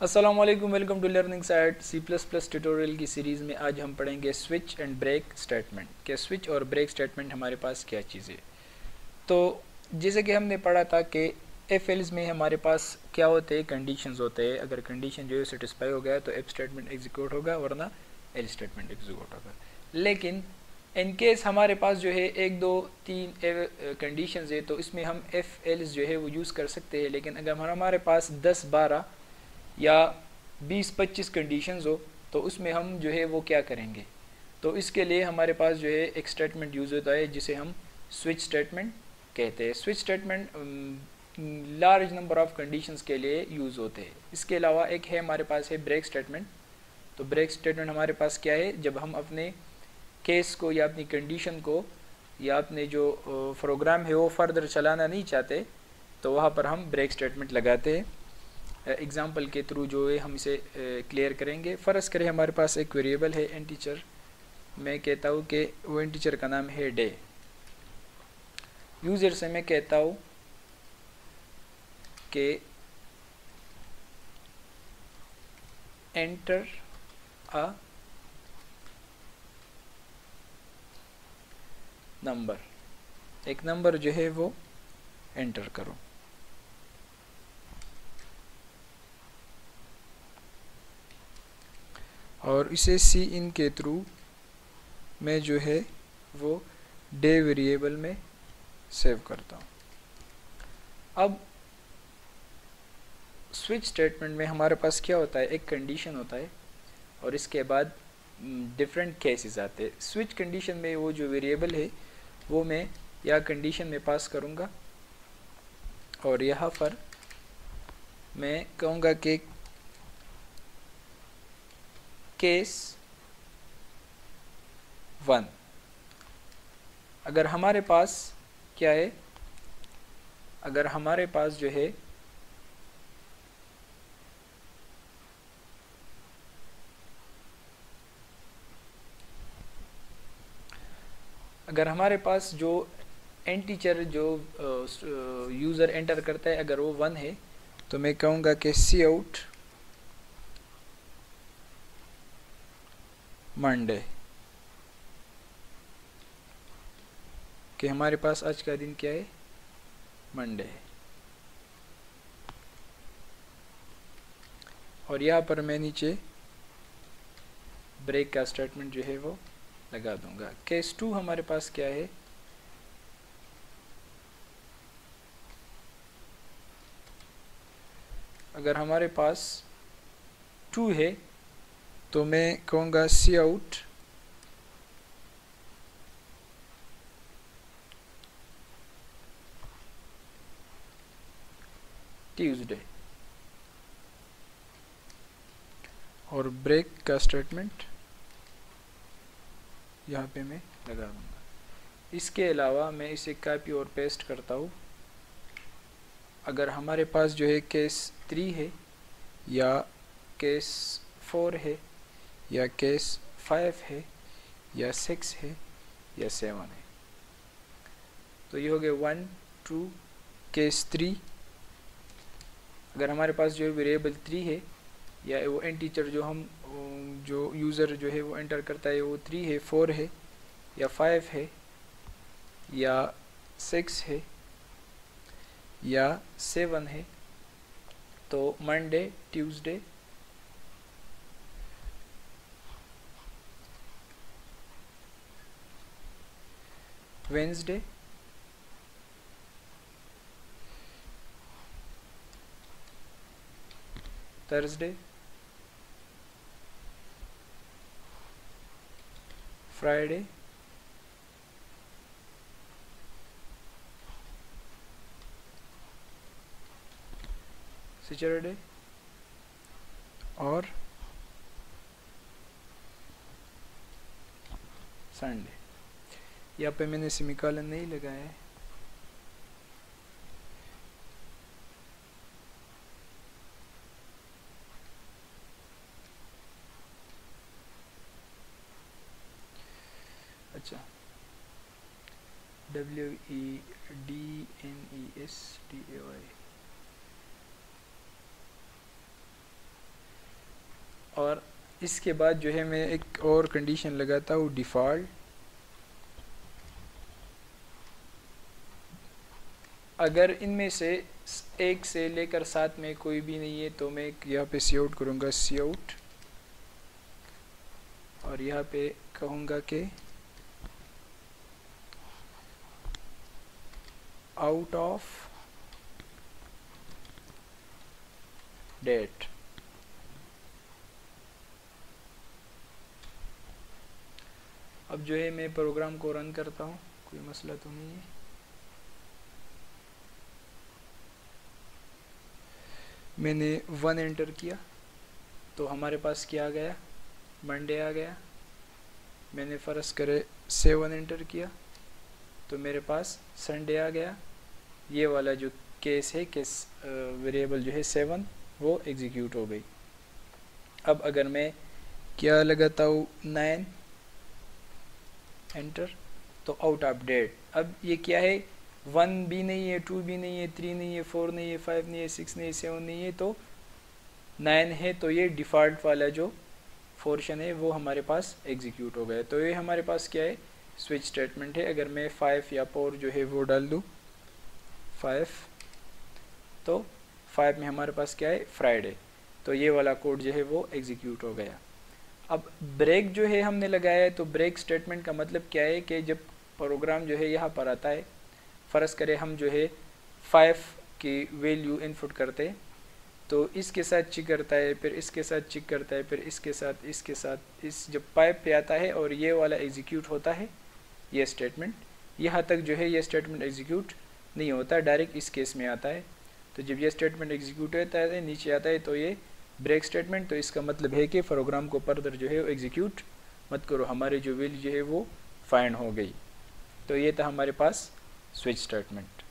अस्सलाम वालेकुम, welcome to learning site C plus plus tutorial की सीरीज़ में आज हम पढ़ेंगे स्विच एंड ब्रेक स्टेटमेंट। क्या स्विच और ब्रेक स्टेटमेंट हमारे पास क्या चीज़ें। तो जैसे कि हमने पढ़ा था कि एफ एल्स में हमारे पास क्या होते हैं, कंडीशंस होते हैं। अगर कंडीशन जो है सेटिस्फाई हो गया तो एफ स्टेटमेंट एग्जीक्यूट होगा, वरना एल स्टेटमेंट एग्जीक्यूट होगा। लेकिन इन केस हमारे पास जो है एक दो तीन कंडीशंस है तो इसमें हम एफ एल्स जो है वो यूज़ कर सकते हैं। लेकिन अगर हमारे पास 10-12 या 20-25 कंडीशंस हो तो उसमें हम जो है वो क्या करेंगे। तो इसके लिए हमारे पास जो है एक स्टेटमेंट यूज़ होता है जिसे हम स्विच स्टेटमेंट कहते हैं। Switch statement large number of conditions के लिए यूज़ होते हैं। इसके अलावा एक है हमारे पास है ब्रेक स्टेटमेंट। तो ब्रेक स्टेटमेंट हमारे पास क्या है, जब हम अपने केस को या अपनी कंडीशन को या अपने जो प्रोग्राम है वो फर्दर चलाना नहीं चाहते तो वहाँ पर हम ब्रेक स्टेटमेंट लगाते हैं। एग्जाम्पल के थ्रू जो है हम इसे क्लियर करेंगे। फ़र्ज़ करें हमारे पास एक वेरिएबल है इंटीजर। मैं कहता हूँ कि वो इंटीजर का नाम है डे। यूज़र से मैं कहता हूँ कि एंटर अ नंबर, एक नंबर जो है वो एंटर करो। और इसे सी इन के थ्रू मैं जो है वो डे वेरिएबल में सेव करता हूँ। अब स्विच स्टेटमेंट में हमारे पास क्या होता है, एक कंडीशन होता है और इसके बाद डिफरेंट केसेस आते हैं। स्विच कंडीशन में वो जो वेरिएबल है वो मैं या कंडीशन में पास करूँगा और यहाँ पर मैं कहूँगा कि केस 1। अगर हमारे पास क्या है, अगर हमारे पास जो है अगर हमारे पास जो इंटीजर जो यूज़र एंटर करता है अगर वो 1 है तो मैं कहूँगा कि सी आउट मंडे, कि हमारे पास आज का दिन क्या है, मंडे है। और यहाँ पर मैं नीचे ब्रेक का स्टेटमेंट जो है वो लगा दूंगा। केस 2 हमारे पास क्या है, अगर हमारे पास 2 है तो मैं कहूँगा सी आउट ट्यूसडे और ब्रेक का स्टेटमेंट यहाँ पे मैं लगा दूंगा। इसके अलावा मैं इसे कॉपी और पेस्ट करता हूँ। अगर हमारे पास जो है केस 3 है या केस 4 है या केस 5 है या 6 है या 7 है तो ये हो गए 1 2 केस 3। अगर हमारे पास जो है वेरिएबल 3 है या वो इंटीजर जो हम जो यूज़र जो है वो एंटर करता है वो 3 है, 4 है या 5 है या 6 है या 7 है तो Monday, Tuesday, Wednesday, Thursday, Friday, Saturday और संडे। यहाँ पे मैंने सेमीकोलन नहीं लगाया है। अच्छा, WEDNESDAY और इसके बाद जो है मैं एक और कंडीशन लगाता हूँ डिफ़ॉल्ट। अगर इनमें से 1 से लेकर 7 में कोई भी नहीं है तो मैं यहाँ पे सी आउट करूँगा, सी आउट, और यहाँ पे कहूँगा कि आउट ऑफ डेट। अब जो है मैं प्रोग्राम को रन करता हूँ, कोई मसला तो नहीं है। मैंने 1 एंटर किया तो हमारे पास क्या आ गया, मंडे आ गया। मैंने फ़र्ज़ करे 7 एंटर किया तो मेरे पास संडे आ गया। ये वाला जो केस है, केस वेरिएबल जो है 7, वो एग्जीक्यूट हो गई। अब अगर मैं क्या लगाता हूँ 9 एंटर तो आउट ऑफ डेट। अब ये क्या है, 1 भी नहीं है, 2 भी नहीं है, 3 नहीं है, 4 नहीं है, 5 नहीं है, 6 नहीं है, 7 नहीं है, तो 9 है। तो ये डिफ़ॉल्ट वाला जो पोर्शन है वो हमारे पास एग्जीक्यूट हो गया। तो ये हमारे पास क्या है, स्विच स्टेटमेंट है। अगर मैं 5 या 4 जो है वो डाल दूँ 5, तो 5 में हमारे पास क्या है, फ्राइडे। तो ये वाला कोड जो है वो एग्जीक्यूट हो गया। अब ब्रेक जो है हमने लगाया है, तो ब्रेक स्टेटमेंट का मतलब क्या है कि जब प्रोग्राम जो है यहाँ पर आता है, फ़र्ज़ करें हम जो है 5 की वैल्यू इनपुट करते, तो इसके साथ चेक करता है, फिर इसके साथ चेक करता है, फिर इसके साथ इस जब 5 पे आता है और ये वाला एग्जीक्यूट होता है, ये स्टेटमेंट, यहाँ तक जो है ये स्टेटमेंट एग्जीक्यूट नहीं होता, डायरेक्ट इस केस में आता है। तो जब ये स्टेटमेंट एग्जीक्यूट होता है, नीचे आता है, तो ये ब्रेक स्टेटमेंट। तो इसका मतलब है कि प्रोग्राम को फर्दर जो है वो एग्जीक्यूट मत करो, हमारी जो वैल्यू जो है वो फाइंड हो गई। तो ये था हमारे पास स्विच स्टेटमेंट।